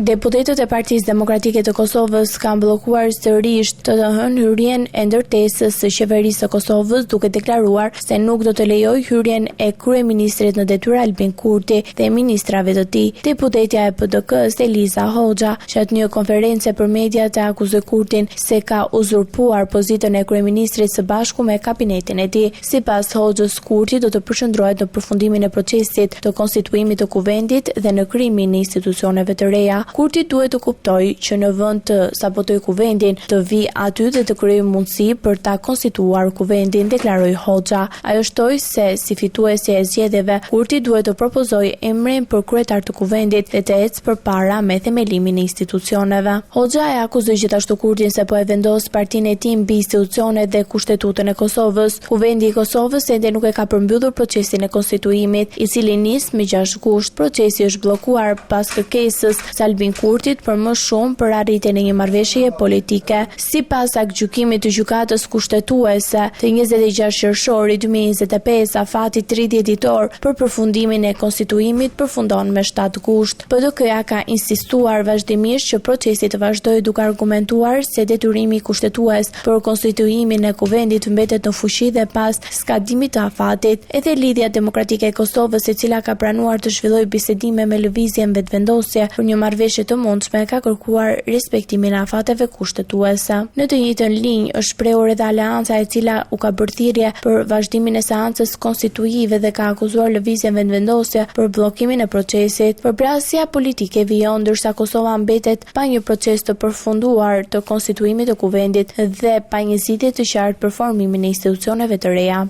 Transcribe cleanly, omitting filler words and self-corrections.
Deputetët e Partisë Demokratike të Kosovës kanë bllokuar sërish të hënë hyrjen e ndërtesës së qeverisë së Kosovës, duke deklaruar se nuk do të lejojë hyrjen e kryeministrit në detyrë Albin Kurti dhe ministrave të tij. Deputetja e PDK-s Eliza Hoxha, që në një konferencë për mediat e akuzoi Kurtin se ka uzurpuar pozitën e kryeministrit së bashku me kabinetin e tij. Sipas Hoxhës, Kurti do të përqendrohet në përfundimin e procesit të konstituimit të kuvendit dhe në krijimin e institucioneve të reja. Kurti duhet të kuptojë që në vend të sabotoj kuvendin, të vi aty dhe të krijojë mundësi për ta konstituar kuvendin, deklaroi Hoxha. Ajo shtoi se si fituesi e zgjedhjeve, Kurti duhet të propozojë emrin për kryetar të kuvendit dhe të ecë përpara me themelimin e institucioneve. Hoxha e akuzoi gjithashtu Kurtin se po e vendos partinë e tij mbi institucionet dhe kushtetutën e Kosovës. Kuvendi i Kosovës ende nuk e ka përmbyllur procesin e konstituimit, i cili nis me 6 gusht. Procesi është bllokuar pas kërkesës së Albin Kurtit për më shumë për arritjen e një marrëveshjeje politike. Sipas aktgjykimit të gjykatës kushtetuese të 26 qershori 2025, afati 30 ditor për përfundimin e konstituimit përfundon me 7 gusht. PDK-ja ka insistuar vazhdimisht që procesi të vazhdojë, duke argumentuar se detyrimi kushtetues për konstituimin e kuvendit mbetet në fuqi dhe pas skadimit të afatit. Edhe Lidhja Demokratike e Kosovës, e cila ka pranuar të zhvillojë bisedime me lëvizjen vetëvendosje për një marrëveshje të mundshme, ka kërkuar respektimin e afateve kushtetuese. Në të njëjtën linjë është shprehur edhe Aleanca, e cila u ka bërë thirrje për vazhdimin e seancës konstituive dhe ka akuzuar lëvizjen vetëvendosje për bllokimin e procesit. Përplasja politike vijon ndërsa Kosova mbetet pa një proces të përfunduar të konstituimit të kuvendit dhe pa një zgjidhje të qartë për formimin e institucioneve të reja.